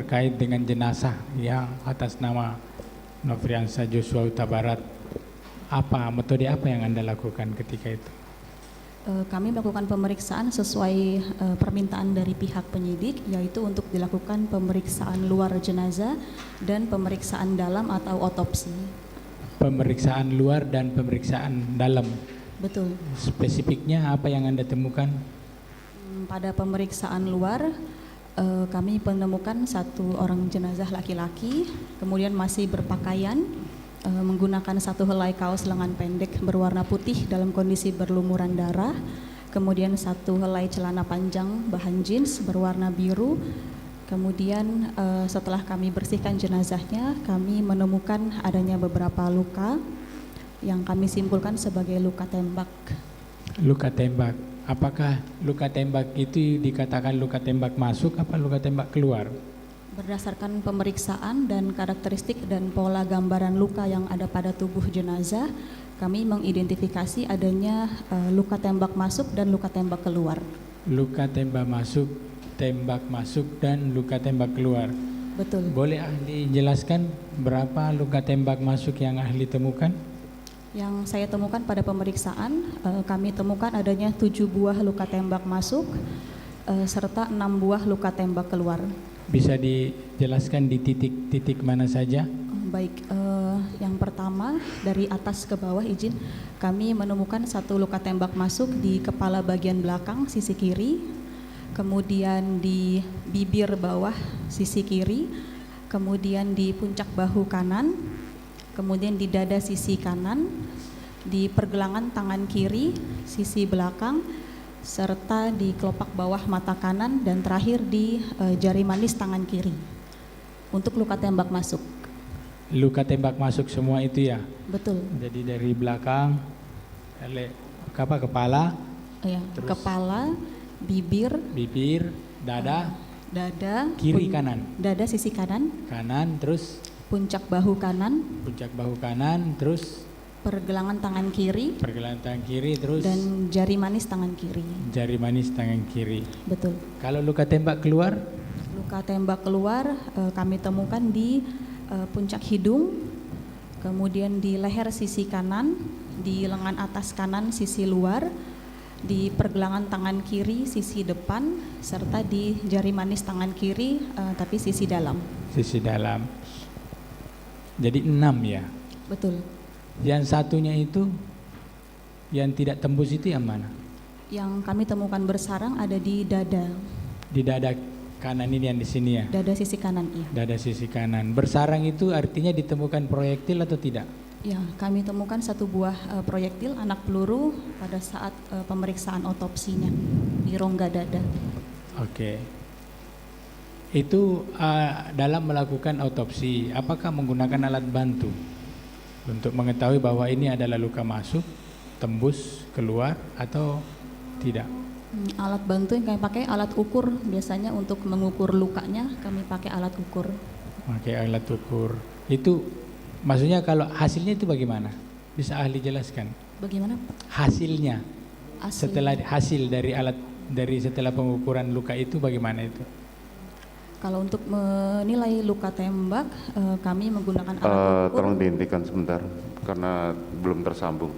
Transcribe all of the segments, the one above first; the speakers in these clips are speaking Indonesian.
terkait dengan jenazah yang atas nama Nofriansah Joshua Huta Barat. Metode apa yang Anda lakukan ketika itu? Kami melakukan pemeriksaan sesuai permintaan dari pihak penyidik, yaitu untuk dilakukan pemeriksaan luar jenazah dan pemeriksaan dalam atau otopsi. Pemeriksaan luar dan pemeriksaan dalam. Betul. Spesifiknya apa yang Anda temukan? Pada pemeriksaan luar, kami menemukan satu orang jenazah laki-laki, kemudian masih berpakaian, menggunakan satu helai kaos lengan pendek berwarna putih dalam kondisi berlumuran darah, kemudian satu helai celana panjang bahan jeans berwarna biru. Kemudian setelah kami bersihkan jenazahnya, kami menemukan adanya beberapa luka yang kami simpulkan sebagai luka tembak. Luka tembak. Apakah luka tembak itu dikatakan luka tembak masuk apa luka tembak keluar? Berdasarkan pemeriksaan dan karakteristik dan pola gambaran luka yang ada pada tubuh jenazah, kami mengidentifikasi adanya luka tembak masuk dan luka tembak keluar. Luka tembak masuk dan luka tembak keluar. Betul. Boleh ahli jelaskan berapa luka tembak masuk yang ahli temukan? Yang saya temukan pada pemeriksaan, kami temukan adanya 7 buah luka tembak masuk serta 6 buah luka tembak keluar. Bisa dijelaskan di titik-titik mana saja? Baik, yang pertama dari atas ke bawah izin, kami menemukan satu luka tembak masuk di kepala bagian belakang sisi kiri, kemudian di bibir bawah sisi kiri, kemudian di puncak bahu kanan, kemudian di dada sisi kanan, di pergelangan tangan kiri sisi belakang, serta di kelopak bawah mata kanan, dan terakhir di jari manis tangan kiri. Untuk luka tembak masuk. Luka tembak masuk semua itu ya? Betul. Jadi dari belakang, kepala, Ya, kepala, bibir, dada, kiri kanan. Dada sisi kanan, terus puncak bahu kanan, terus pergelangan tangan kiri, terus dan jari manis tangan kiri. Betul. Kalau luka tembak keluar? Luka tembak keluar kami temukan di puncak hidung, kemudian di leher sisi kanan, di lengan atas kanan sisi luar, di pergelangan tangan kiri sisi depan, serta di jari manis tangan kiri tapi sisi dalam. Jadi 6 ya? Betul. Yang satunya itu yang tidak tembus itu yang mana? Yang kami temukan bersarang ada di dada. Di dada kanan ini yang di sini ya? Dada sisi kanan, iya. Dada sisi kanan. Bersarang itu artinya ditemukan proyektil atau tidak? Ya, kami temukan satu buah proyektil anak peluru pada saat pemeriksaan otopsinya di rongga dada. Oke. Itu dalam melakukan otopsi, apakah menggunakan alat bantu untuk mengetahui bahwa ini adalah luka masuk, tembus, keluar, atau tidak? Alat bantu yang kami pakai alat ukur, biasanya untuk mengukur lukanya kami pakai alat ukur. Itu maksudnya kalau hasilnya itu bagaimana? Bisa ahli jelaskan? Bagaimana? Hasilnya. Setelah hasil dari setelah pengukuran luka itu bagaimana itu? Kalau untuk menilai luka tembak, kami menggunakan alat ukur. Tolong dihentikan sebentar karena belum tersambung.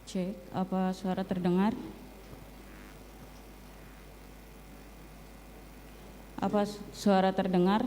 Cek, apa suara terdengar? Apa suara terdengar?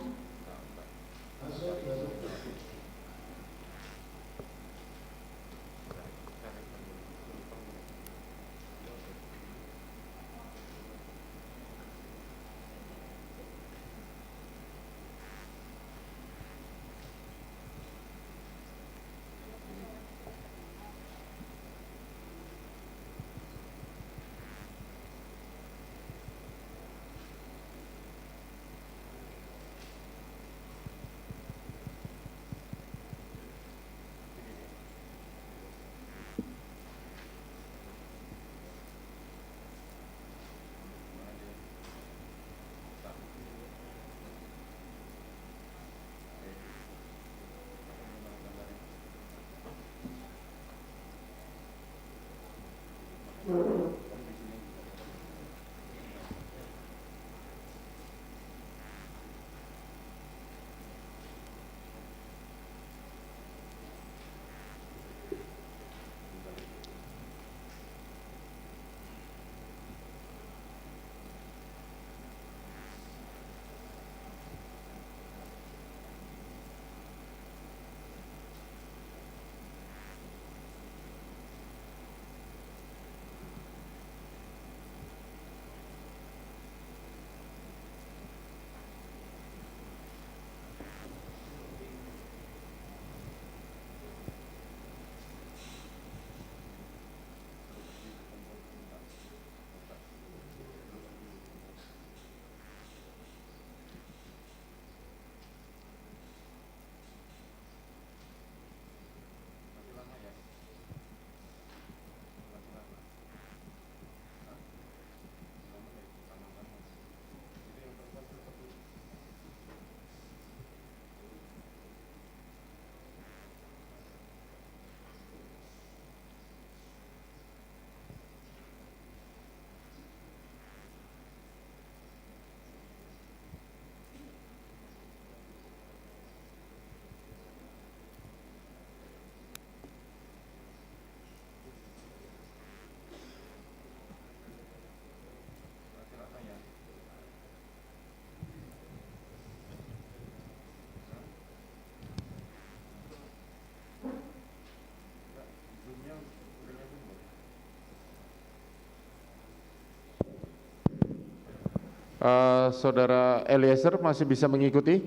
Saudara Eliezer masih bisa mengikuti?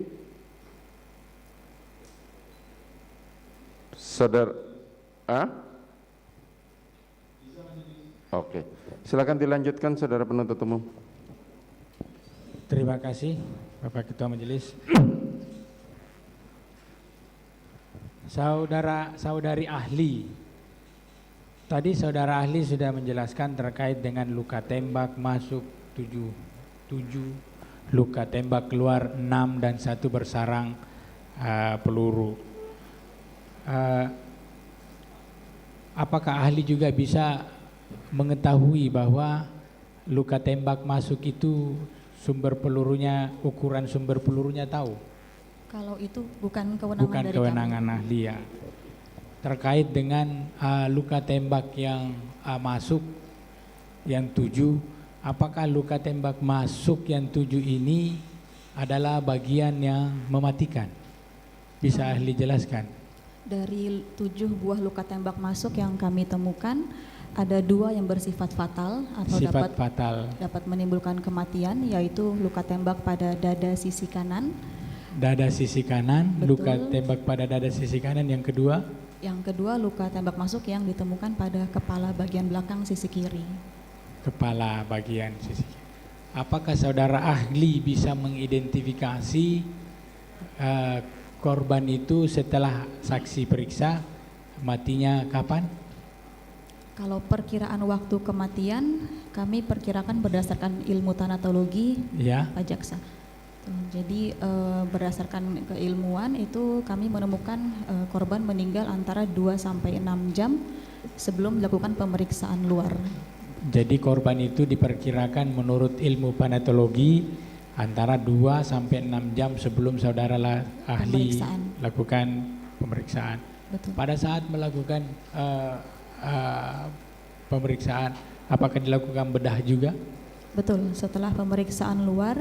Saudara, Oke, silakan dilanjutkan, saudara penuntut umum. Terima kasih, Bapak Ketua Majelis. Saudari ahli, tadi saudara ahli sudah menjelaskan terkait dengan luka tembak masuk 7, luka tembak keluar 6 dan 1 bersarang peluru. Apakah ahli juga bisa mengetahui bahwa luka tembak masuk itu sumber pelurunya, ukuran sumber pelurunya tahu? Kalau itu bukan kewenangan Bukan dari kewenangan kami. ahli ya. Terkait dengan luka tembak yang masuk yang 7, apakah luka tembak masuk yang 7 ini adalah bagian yang mematikan? Bisa ahli jelaskan? Dari 7 buah luka tembak masuk yang kami temukan, ada 2 yang bersifat fatal atau Sifat fatal. dapat menimbulkan kematian, yaitu luka tembak pada dada sisi kanan. Dada sisi kanan, Betul. luka tembak pada dada sisi kanan. Yang kedua, Luka tembak masuk yang ditemukan pada kepala bagian belakang sisi kiri. kepala bagian sisi kiri. Apakah saudara ahli bisa mengidentifikasi korban itu setelah saksi periksa matinya kapan? Kalau perkiraan waktu kematian, kami perkirakan berdasarkan ilmu tanatologi Ya, Pak Jaksa. Jadi berdasarkan keilmuan itu kami menemukan korban meninggal antara 2 sampai 6 jam sebelum dilakukan pemeriksaan luar. jadi korban itu diperkirakan menurut ilmu panatologi antara 2 sampai 6 jam sebelum saudara ahli Pemeriksaan. lakukan pemeriksaan. Betul. Pada saat melakukan pemeriksaan, apakah dilakukan bedah juga? Betul, setelah pemeriksaan luar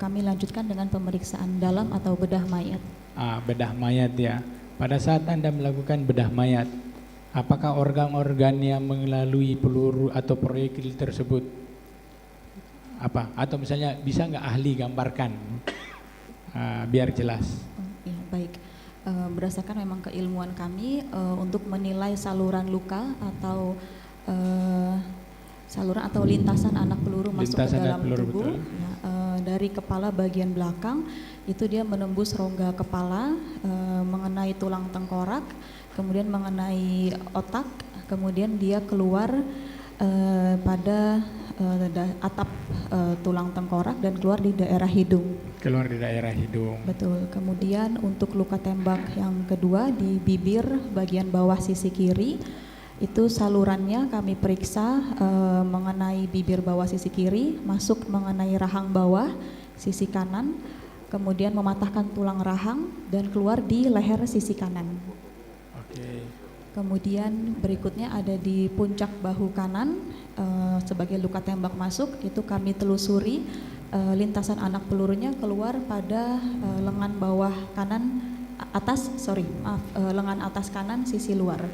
kami lanjutkan dengan pemeriksaan dalam atau bedah mayat. Bedah mayat ya. Pada saat Anda melakukan bedah mayat, apakah organ-organ yang melalui peluru atau proyektil tersebut apa? Atau misalnya bisa nggak ahli gambarkan biar jelas? Ya, baik. Berdasarkan memang keilmuan kami untuk menilai saluran luka atau saluran atau lintasan anak peluru masuk ke Lintasan anak dalam peluru, tubuh, betul. ya, dari kepala bagian belakang itu dia menembus rongga kepala, mengenai tulang tengkorak, kemudian mengenai otak, kemudian dia keluar pada atap tulang tengkorak dan keluar di daerah hidung. Keluar di daerah hidung. Betul. Kemudian untuk luka tembak yang kedua di bibir bagian bawah sisi kiri, itu salurannya kami periksa mengenai bibir bawah sisi kiri, masuk mengenai rahang bawah sisi kanan, kemudian mematahkan tulang rahang dan keluar di leher sisi kanan. Oke. Kemudian berikutnya ada di puncak bahu kanan sebagai luka tembak masuk, itu kami telusuri lintasan anak pelurunya keluar pada lengan bawah kanan lengan atas kanan sisi luar.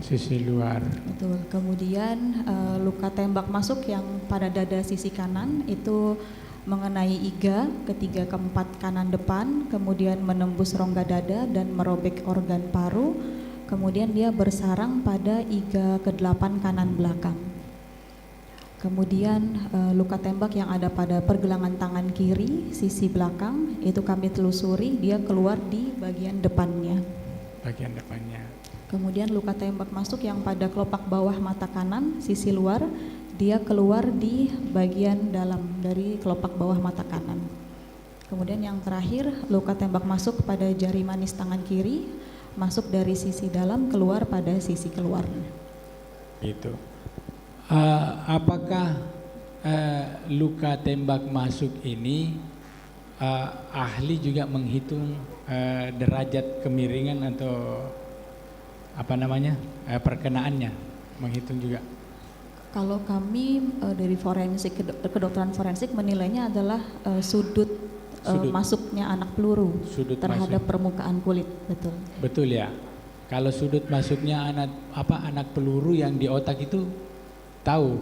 Sisi luar. Betul. Kemudian luka tembak masuk yang pada dada sisi kanan itu mengenai iga ketiga keempat kanan depan, kemudian menembus rongga dada dan merobek organ paru, kemudian dia bersarang pada iga ke-8 kanan belakang. Kemudian luka tembak yang ada pada pergelangan tangan kiri sisi belakang itu kami telusuri, dia keluar di bagian depannya. Bagian depannya. Kemudian luka tembak masuk yang pada kelopak bawah mata kanan sisi luar, dia keluar di bagian dalam dari kelopak bawah mata kanan. Kemudian yang terakhir luka tembak masuk pada jari manis tangan kiri, masuk dari sisi dalam keluar pada sisi keluar. Itu. Apakah luka tembak masuk ini ahli juga menghitung derajat kemiringan atau apa namanya perkenaannya, menghitung juga? Kalau kami dari forensik kedokteran forensik menilainya adalah sudut masuknya anak peluru Sudut terhadap masuk. permukaan kulit, betul. Betul ya. Kalau sudut masuknya anak peluru yang di otak itu tahu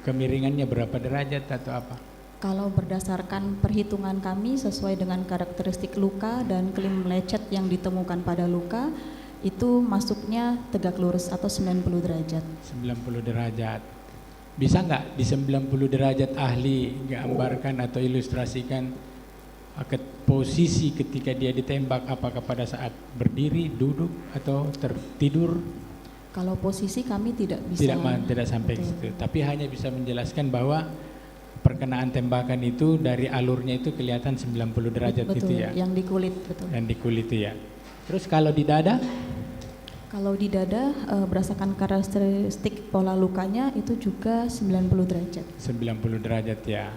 kemiringannya berapa derajat atau apa? Kalau berdasarkan perhitungan kami sesuai dengan karakteristik luka dan klim lecet yang ditemukan pada luka, itu masuknya tegak lurus atau 90 derajat. 90 derajat. Bisa nggak di 90 derajat ahli gambarkan atau ilustrasikan posisi ketika dia ditembak, apakah pada saat berdiri, duduk atau tertidur? Kalau posisi kami tidak bisa. Tidak sampai ke Betul. situ, tapi hanya bisa menjelaskan bahwa perkenaan tembakan itu dari alurnya itu kelihatan 90 derajat. Betul, itu ya. yang di kulit, betul. Yang di kulit itu ya. Terus kalau di dada? Kalau di dada berdasarkan karakteristik pola lukanya itu juga 90 derajat. 90 derajat ya.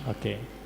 Oke.